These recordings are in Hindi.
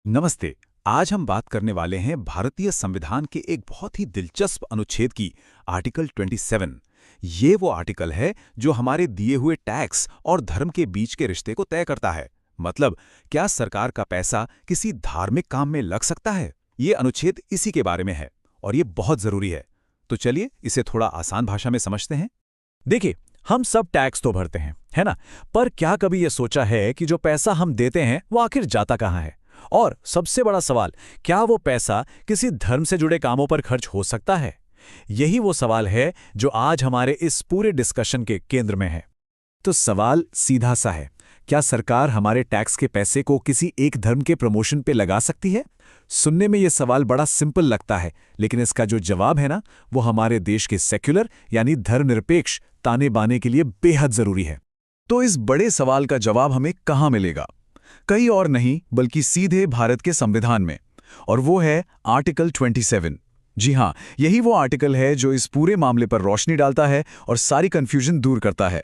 नमस्ते। आज हम बात करने वाले हैं भारतीय संविधान के एक बहुत ही दिलचस्प अनुच्छेद की, आर्टिकल 27। ये वो आर्टिकल है जो हमारे दिए हुए टैक्स और धर्म के बीच के रिश्ते को तय करता है। मतलब, क्या सरकार का पैसा किसी धार्मिक काम में लग सकता है? ये अनुच्छेद इसी के बारे में है और ये बहुत जरूरी है। तो चलिए इसे थोड़ा आसान भाषा में समझते हैं। देखिए, हम सब टैक्स तो भरते हैं, है ना? पर क्या कभी ये सोचा है कि जो पैसा हम देते हैं वो आखिर जाता कहाँ है? और सबसे बड़ा सवाल, क्या वो पैसा किसी धर्म से जुड़े कामों पर खर्च हो सकता है? यही वो सवाल है जो आज हमारे इस पूरे डिस्कशन के केंद्र में है। तो सवाल सीधा सा है, क्या सरकार हमारे टैक्स के पैसे को किसी एक धर्म के प्रमोशन पे लगा सकती है? सुनने में ये सवाल बड़ा सिंपल लगता है, लेकिन इसका जो जवाब है ना, वो हमारे देश के सेक्युलर यानी धर्मनिरपेक्ष ताने बाने के लिए बेहद जरूरी है। तो इस बड़े सवाल का जवाब हमें कहाँ मिलेगा? कहीं और नहीं बल्कि सीधे भारत के संविधान में, और वो है आर्टिकल 27। जी हाँ, यही वो आर्टिकल है जो इस पूरे मामले पर रोशनी डालता है और सारी कंफ्यूजन दूर करता है।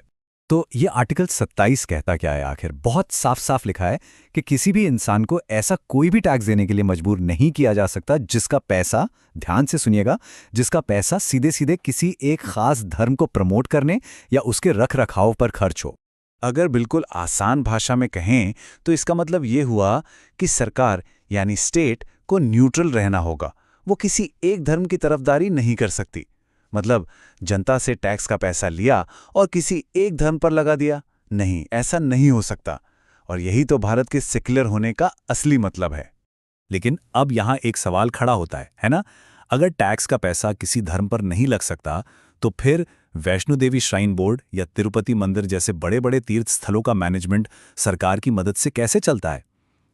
तो ये आर्टिकल 27 कहता क्या है आखिर? बहुत साफ साफ लिखा है कि किसी भी इंसान को ऐसा कोई भी टैक्स देने के लिए मजबूर नहीं किया जा सकता जिसका पैसा, ध्यान से सुनिएगा, जिसका पैसा सीधे सीधे किसी एक खास धर्म को प्रमोट करने या उसके रख रखाव पर खर्च हो। अगर बिल्कुल आसान भाषा में कहें तो इसका मतलब ये हुआ कि सरकार यानी स्टेट को न्यूट्रल रहना होगा। वो किसी एक धर्म की तरफदारी नहीं कर सकती। मतलब, जनता से टैक्स का पैसा लिया और किसी एक धर्म पर लगा दिया, नहीं, ऐसा नहीं हो सकता। और यही तो भारत के सेक्युलर होने का असली मतलब है। लेकिन अब यहाँ एक सवाल खड़ा होता है ना? अगर टैक्स का पैसा किसी धर्म पर नहीं लग सकता, तो फिर वैष्णो देवी श्राइन बोर्ड या तिरुपति मंदिर जैसे बड़े बड़े तीर्थ स्थलों का मैनेजमेंट सरकार की मदद से कैसे चलता है?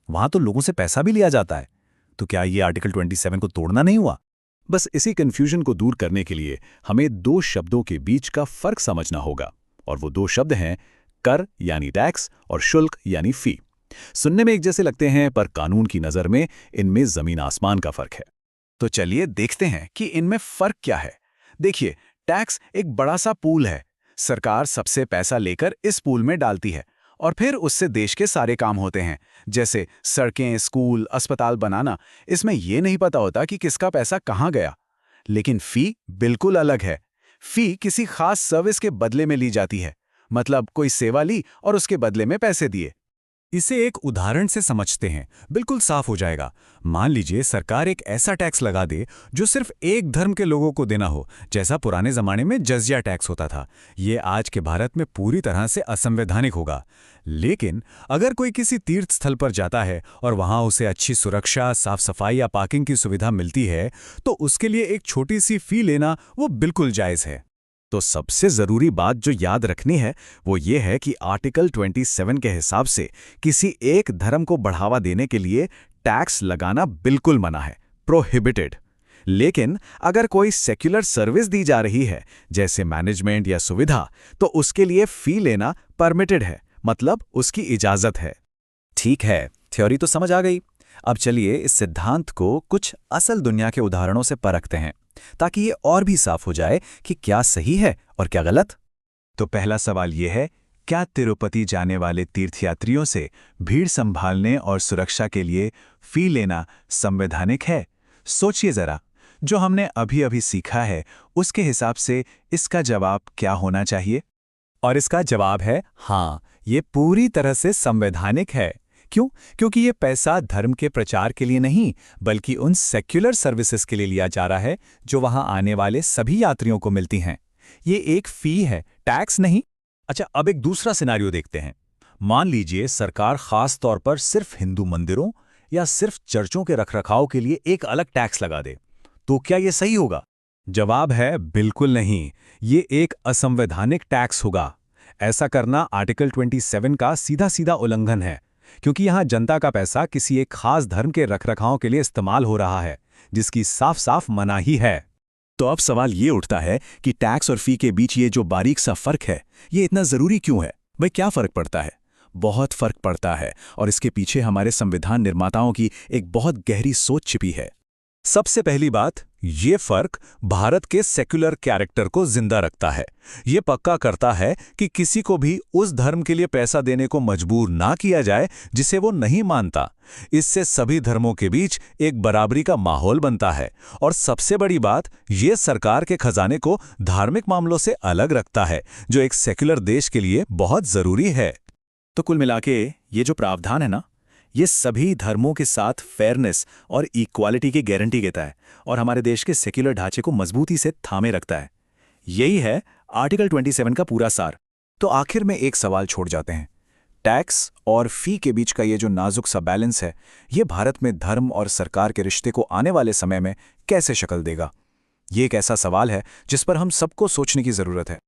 वहां तो लोगों से पैसा भी लिया जाता है। तो क्या ये आर्टिकल 27 को तोड़ना नहीं हुआ? बस इसी कंफ्यूजन को दूर करने के लिए हमें दो शब्दों के बीच का फर्क समझना होगा, और वो दो शब्द हैं कर यानी टैक्स और शुल्क यानी फी। सुनने में एक जैसे लगते हैं, पर कानून की नज़र में इनमें जमीन आसमान का फर्क है। तो चलिए देखते हैं कि इनमें फर्क क्या है। देखिए, टैक्स एक बड़ा सा पूल है। सरकार सबसे पैसा लेकर इस पूल में डालती है और फिर उससे देश के सारे काम होते हैं, जैसे सड़कें, स्कूल, अस्पताल बनाना। इसमें यह नहीं पता होता कि किसका पैसा कहाँ गया। लेकिन फी बिल्कुल अलग है। फी किसी खास सर्विस के बदले में ली जाती है। मतलब, कोई सेवा ली और उसके बदले में पैसे दिए। इसे एक उदाहरण से समझते हैं, बिल्कुल साफ हो जाएगा। मान लीजिए सरकार एक ऐसा टैक्स लगा दे जो सिर्फ एक धर्म के लोगों को देना हो, जैसा पुराने जमाने में जजिया टैक्स होता था। ये आज के भारत में पूरी तरह से असंवैधानिक होगा। लेकिन अगर कोई किसी तीर्थ स्थल पर जाता है और वहां उसे अच्छी सुरक्षा, साफ सफाई या पार्किंग की सुविधा मिलती है, तो उसके लिए एक छोटी सी फी लेना वो बिल्कुल जायज है। तो सबसे जरूरी बात जो याद रखनी है वो ये है कि आर्टिकल 27 के हिसाब से किसी एक धर्म को बढ़ावा देने के लिए टैक्स लगाना बिल्कुल मना है, प्रोहिबिटेड। लेकिन अगर कोई सेक्युलर सर्विस दी जा रही है, जैसे मैनेजमेंट या सुविधा, तो उसके लिए फी लेना परमिटेड है, मतलब उसकी इजाजत है। ठीक है, थ्योरी तो समझ आ गई। अब चलिए इस सिद्धांत को कुछ असल दुनिया के उदाहरणों से परखते हैं, ताकि ये और भी साफ हो जाए कि क्या सही है और क्या गलत। तो पहला सवाल यह है, क्या तिरुपति जाने वाले तीर्थयात्रियों से भीड़ संभालने और सुरक्षा के लिए फी लेना संवैधानिक है? सोचिए जरा, जो हमने अभी अभी सीखा है उसके हिसाब से इसका जवाब क्या होना चाहिए? और इसका जवाब है हाँ, ये पूरी तरह से संवैधानिक है। क्यों? क्योंकि ये पैसा धर्म के प्रचार के लिए नहीं, बल्कि उन सेक्युलर सर्विसेज के लिए लिया जा रहा है जो वहां आने वाले सभी यात्रियों को मिलती हैं। ये एक फी है, टैक्स नहीं। अच्छा, अब एक दूसरा सिनारियो देखते हैं। मान लीजिए सरकार खास तौर पर सिर्फ हिंदू मंदिरों या सिर्फ चर्चों के रखरखाव के लिए एक अलग टैक्स लगा दे, तो क्या ये सही होगा? जवाब है बिल्कुल नहीं। ये एक असंवैधानिक टैक्स होगा। ऐसा करना आर्टिकल 27 का सीधा सीधा उल्लंघन है, क्योंकि यहां जनता का पैसा किसी एक खास धर्म के रखरखाव के लिए इस्तेमाल हो रहा है, जिसकी साफ साफ मनाही है। तो अब सवाल ये उठता है कि टैक्स और फी के बीच ये जो बारीक सा फर्क है, ये इतना जरूरी क्यों है? भाई, क्या फर्क पड़ता है? बहुत फर्क पड़ता है, और इसके पीछे हमारे संविधान निर्माताओं की एक बहुत गहरी सोच छिपी है। सबसे पहली बात, ये फर्क भारत के सेक्युलर कैरेक्टर को जिंदा रखता है। ये पक्का करता है कि किसी को भी उस धर्म के लिए पैसा देने को मजबूर ना किया जाए जिसे वो नहीं मानता। इससे सभी धर्मों के बीच एक बराबरी का माहौल बनता है। और सबसे बड़ी बात, ये सरकार के खजाने को धार्मिक मामलों से अलग रखता है, जो एक सेक्युलर देश के लिए बहुत जरूरी है। तो कुल मिलाके ये जो प्रावधान है ना, ये सभी धर्मों के साथ फेयरनेस और इक्वालिटी की गारंटी देता है और हमारे देश के सेक्युलर ढांचे को मजबूती से थामे रखता है। यही है आर्टिकल 27 का पूरा सार। तो आखिर में एक सवाल छोड़ जाते हैं, टैक्स और फी के बीच का ये जो नाजुक सा बैलेंस है, ये भारत में धर्म और सरकार के रिश्ते को आने वाले समय में कैसे शक्ल देगा? ये एक ऐसा सवाल है जिस पर हम सबको सोचने की जरूरत है।